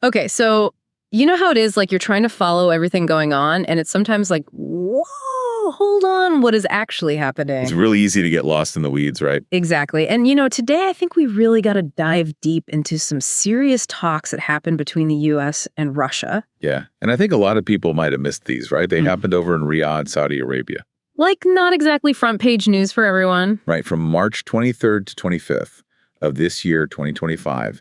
Okay, so you know how it is, like you're trying to follow everything going on, and it's sometimes like, whoa, hold on, what is actually It's happening? really easy to get lost in the weeds, right? Exactly. And today I think we really got to dive deep into some serious talks that happened between the US and Russia. Yeah. And I think a lot of people might have missed these, right? They Mm. happened over in Riyadh, Saudi Arabia, Like, not exactly front page news for everyone. right? From March 23rd to 25th of this year, 2025.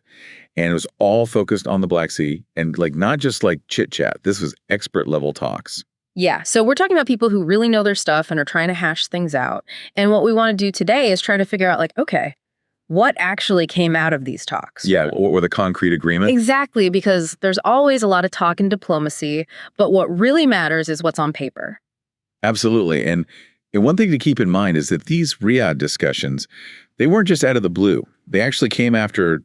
And it was all focused on the Black Sea and like not just like chit chat. This was expert level talks. Yeah, so we're talking about people who really know their stuff and are trying to hash things out. And what we want to do today is try to figure out, like, okay, what actually came out of these talks? Yeah. Or the concrete agreement. Exactly, because there's always a lot of talk and diplomacy, but what really matters is what's on paper. Absolutely. And one thing to keep in mind is that these Riyadh discussions, they weren't just out of the blue. They actually came after,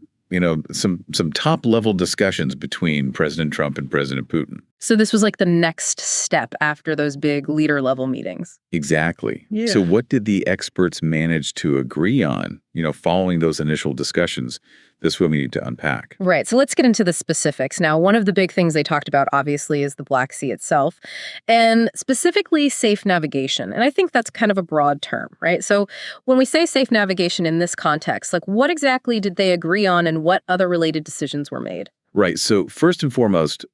some top level discussions between President Trump and President Putin. So this was like the next step after those big leader level meetings. Exactly. Yeah. So what did the experts manage to agree on, following those initial discussions? This is what we need to unpack. Right. So let's get into the specifics. Now, one of the big things they talked about, obviously, is the Black Sea itself, and specifically safe navigation. And I think that's kind of a broad term, right? So when we say safe navigation in this context, like what exactly did they agree on and what other related decisions were made? Right. So first and foremost,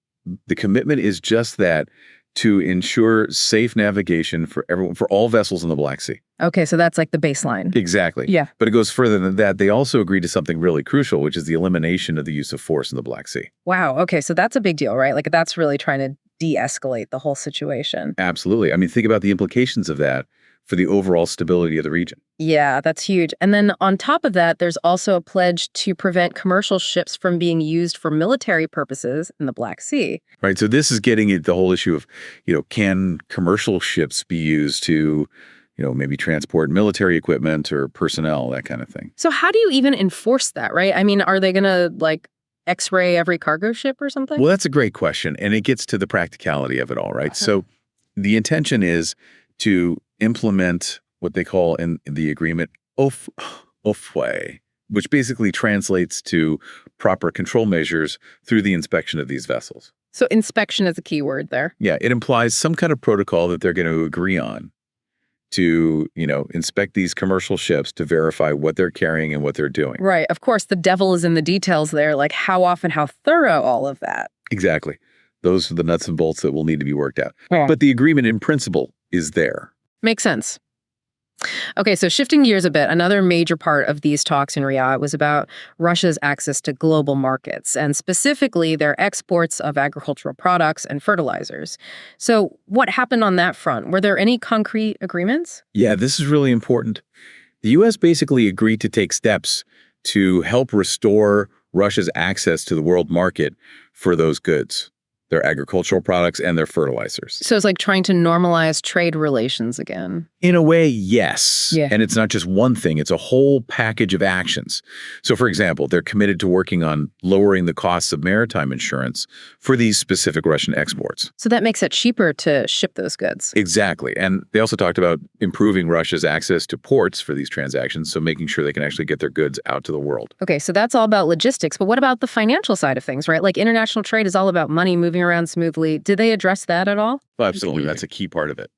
the commitment is just that, to ensure safe navigation for everyone, for all vessels in the Black Sea. Okay, so that's like the baseline. Exactly. Yeah. But it goes further than that. They also agreed to something really crucial, which is the elimination of the use of force in the Black Sea. Wow. Okay, so that's a big deal, right? Like that's really trying to de-escalate the whole situation. Absolutely. I mean, think about the implications of that for the overall stability of the region. Yeah, that's huge. And then on top of that, there's also a pledge to prevent commercial ships from being used for military purposes in the Black Sea. Right. So this is getting at the whole issue of, can commercial ships be used to, maybe transport military equipment or personnel, that kind of thing. So how do you even enforce that, right? I mean, are they going to like X-ray every cargo ship or something? Well, that's a great question. And it gets to the practicality of it all, right? So the intention is to implement what they call in the agreement OFWE, which basically translates to proper control measures through the inspection of these vessels. So inspection is a key word there. Yeah, it implies some kind of protocol that they're going to agree on to, inspect these commercial ships to verify what they're carrying and what they're doing. Right. Of course, the devil is in the details there, like how often, how thorough all of that. Exactly. Those are the nuts and bolts that will need to be worked out. Yeah. But the agreement in principle is there. Makes sense. Okay, so shifting gears a bit, another major part of these talks in Riyadh was about Russia's access to global markets, and specifically their exports of agricultural products and fertilizers. So what happened on that front? Were there any concrete agreements? Yeah, this is really important. The U.S. basically agreed to take steps to help restore Russia's access to the world market for those goods, their agricultural products and their fertilizers. So it's like trying to normalize trade relations again. In a way, yes. Yeah. And it's not just one thing, it's a whole package of actions. So, for example, they're committed to working on lowering the costs of maritime insurance for these specific Russian exports. So that makes it cheaper to ship those goods. Exactly. And they also talked about improving Russia's access to ports for these transactions, so making sure they can actually get their goods out to the world. Okay, so that's all about logistics, but what about the financial side of things, right? Like international trade is all about money moving around smoothly. Did they address that at all? Well, absolutely. That's a key part of it.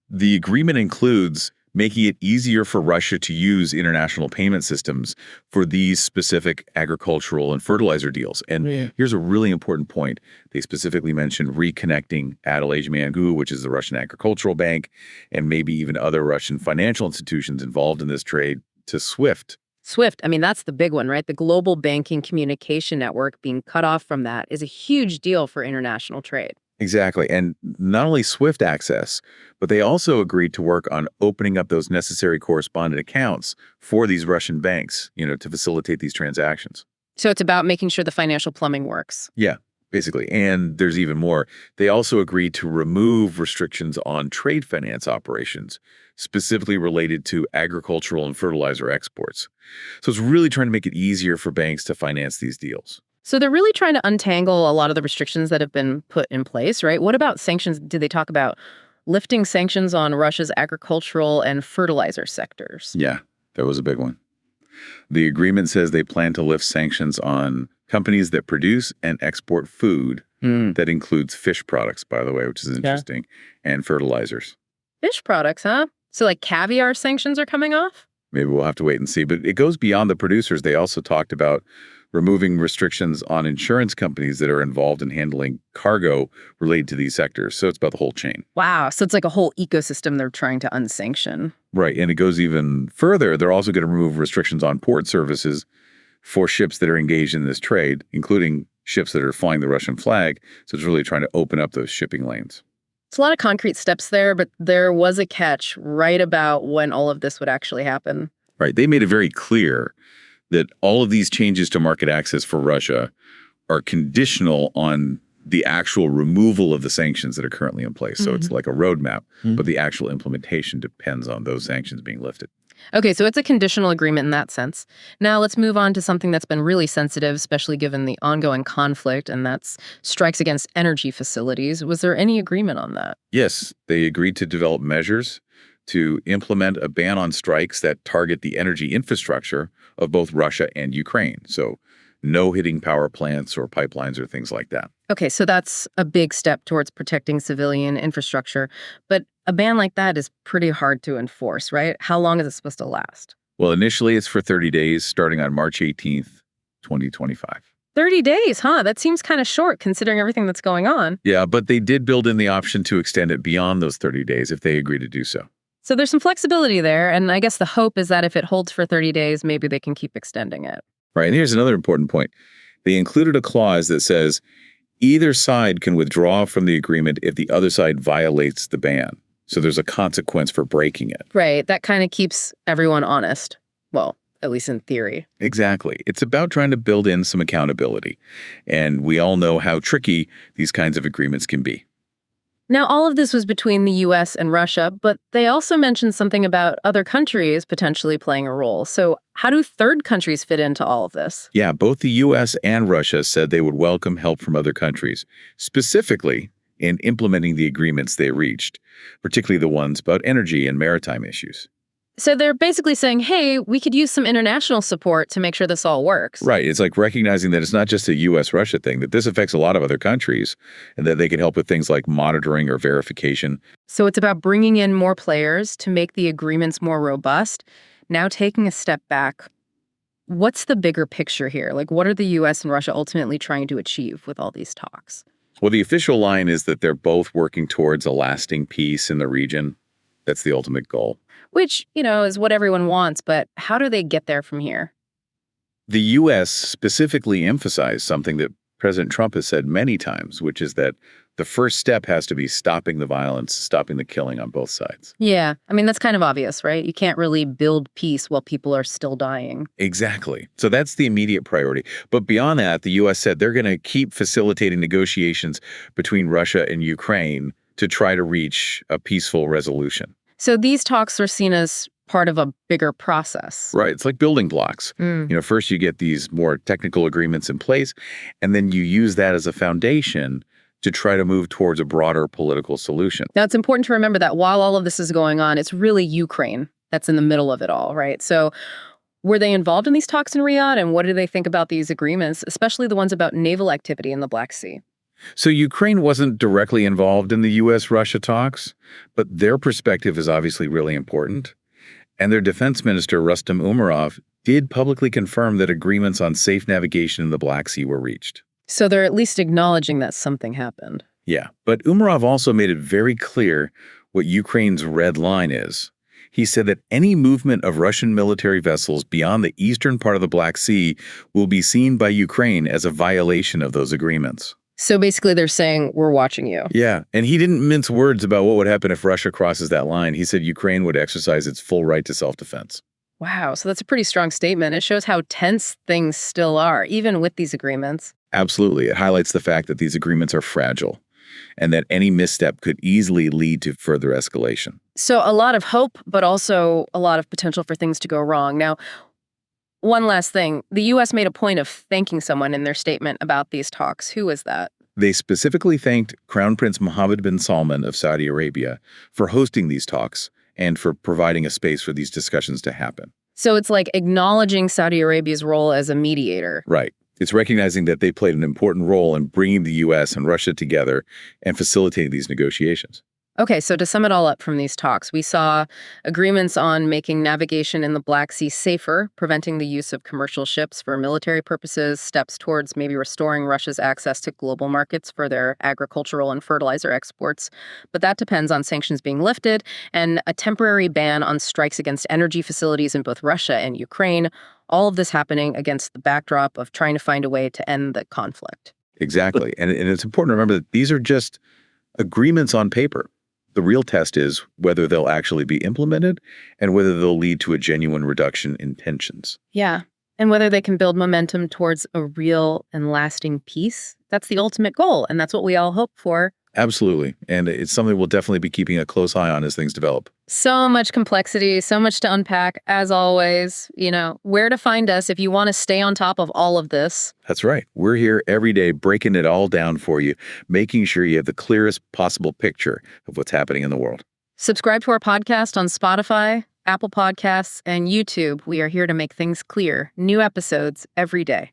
The agreement includes making it easier for Russia to use international payment systems for these specific agricultural and fertilizer deals. And here's a really important point. They specifically mentioned reconnecting Adel-Ajmangu, which is the Russian Agricultural Bank, and maybe even other Russian financial institutions involved in this trade to SWIFT. SWIFT, I mean, that's the big one, right? The global banking communication network being cut off from that is a huge deal for international trade. Exactly. And not only SWIFT access, but they also agreed to work on opening up those necessary correspondent accounts for these Russian banks, to facilitate these transactions. So it's about making sure the financial plumbing works. Yeah, basically. And there's even more. They also agreed to remove restrictions on trade finance operations, specifically related to agricultural and fertilizer exports. So it's really trying to make it easier for banks to finance these deals. So they're really trying to untangle a lot of the restrictions that have been put in place, right? What about sanctions? Did they talk about lifting sanctions on Russia's agricultural and fertilizer sectors? Yeah, that was a big one. The agreement says they plan to lift sanctions on companies that produce and export food. That includes fish products, by the way, which is interesting, and fertilizers. Fish products, huh? So like caviar sanctions are coming off? Maybe we'll have to wait and see. But it goes beyond the producers. They also talked about removing restrictions on insurance companies that are involved in handling cargo related to these sectors. So it's about the whole chain. Wow. So it's like a whole ecosystem they're trying to unsanction. Right. And it goes even further. They're also going to remove restrictions on port services for ships that are engaged in this trade, including ships that are flying the Russian flag. So it's really trying to open up those shipping lanes. It's a lot of concrete steps there, but there was a catch right about when all of this would actually happen. Right. They made it very clear that all of these changes to market access for Russia are conditional on the actual removal of the sanctions that are currently in place. So it's like a roadmap, but the actual implementation depends on those sanctions being lifted. Okay, so it's a conditional agreement in that sense. Now let's move on to something that's been really sensitive, especially given the ongoing conflict, and that's strikes against energy facilities. Was there any agreement on that? Yes, they agreed to develop measures to implement a ban on strikes that target the energy infrastructure of both Russia and Ukraine. So no hitting power plants or pipelines or things like that. Okay, so that's a big step towards protecting civilian infrastructure. But a ban like that is pretty hard to enforce, right? How long is it supposed to last? Well, initially it's for 30 days, starting on March 18th, 2025. 30 days, huh? That seems kind of short considering everything that's going on. Yeah, but they did build in the option to extend it beyond those 30 days if they agree to do so. So there's some flexibility there, and I guess the hope is that if it holds for 30 days, maybe they can keep extending it. Right, and here's another important point. They included a clause that says either side can withdraw from the agreement if the other side violates the ban. So there's a consequence for breaking it. Right, that kind of keeps everyone honest. Well, at least in theory. Exactly. It's about trying to build in some accountability. And we all know how tricky these kinds of agreements can be. Now, all of this was between the U.S. and Russia, but they also mentioned something about other countries potentially playing a role. So how do third countries fit into all of this? Yeah, both the U.S. and Russia said they would welcome help from other countries, specifically in implementing the agreements they reached, particularly the ones about energy and maritime issues. So they're basically saying, hey, we could use some international support to make sure this all works. Right. It's like recognizing that it's not just a U.S.-Russia thing, that this affects a lot of other countries, and that they can help with things like monitoring or verification. So it's about bringing in more players to make the agreements more robust. Now taking a step back, what's the bigger picture here? Like, what are the U.S. and Russia ultimately trying to achieve with all these talks? Well, the official line is that they're both working towards a lasting peace in the region. That's the ultimate goal. Which, is what everyone wants, but how do they get there from here? The U.S. specifically emphasized something that President Trump has said many times, which is that the first step has to be stopping the violence, stopping the killing on both sides. Yeah, I mean, that's kind of obvious, right? You can't really build peace while people are still dying. Exactly. So that's the immediate priority. But beyond that, the U.S. said they're going to keep facilitating negotiations between Russia and Ukraine to try to reach a peaceful resolution. So these talks are seen as part of a bigger process. Right. It's like building blocks. First you get these more technical agreements in place, and then you use that as a foundation to try to move towards a broader political solution. Now, it's important to remember that while all of this is going on, it's really Ukraine that's in the middle of it all, right? So were they involved in these talks in Riyadh, and what do they think about these agreements, especially the ones about naval activity in the Black Sea? So Ukraine wasn't directly involved in the U.S.-Russia talks, but their perspective is obviously really important. And their defense minister, Rustem Umerov, did publicly confirm that agreements on safe navigation in the Black Sea were reached. So they're at least acknowledging that something happened. Yeah, but Umerov also made it very clear what Ukraine's red line is. He said that any movement of Russian military vessels beyond the eastern part of the Black Sea will be seen by Ukraine as a violation of those agreements. So basically they're saying, we're watching you. Yeah, and he didn't mince words about what would happen if Russia crosses that line. He said Ukraine would exercise its full right to self-defense. Wow, so that's a pretty strong statement. It shows how tense things still are, even with these agreements. Absolutely. It highlights the fact that these agreements are fragile and that any misstep could easily lead to further escalation. So a lot of hope, but also a lot of potential for things to go wrong. Now, one last thing. The U.S. made a point of thanking someone in their statement about these talks. Who was that? They specifically thanked Crown Prince Mohammed bin Salman of Saudi Arabia for hosting these talks and for providing a space for these discussions to happen. So it's like acknowledging Saudi Arabia's role as a mediator. Right. It's recognizing that they played an important role in bringing the U.S. and Russia together and facilitating these negotiations. Okay, so to sum it all up from these talks, we saw agreements on making navigation in the Black Sea safer, preventing the use of commercial ships for military purposes, steps towards maybe restoring Russia's access to global markets for their agricultural and fertilizer exports. But that depends on sanctions being lifted and a temporary ban on strikes against energy facilities in both Russia and Ukraine. All of this happening against the backdrop of trying to find a way to end the conflict. Exactly. And it's important to remember that these are just agreements on paper. The real test is whether they'll actually be implemented and whether they'll lead to a genuine reduction in tensions. Yeah. And whether they can build momentum towards a real and lasting peace. That's the ultimate goal. And that's what we all hope for. Absolutely. And it's something we'll definitely be keeping a close eye on as things develop. So much complexity, so much to unpack. As always, where to find us if you want to stay on top of all of this. That's right. We're here every day breaking it all down for you, making sure you have the clearest possible picture of what's happening in the world. Subscribe to our podcast on Spotify, Apple Podcasts, and YouTube. We are here to make things clear. New episodes every day.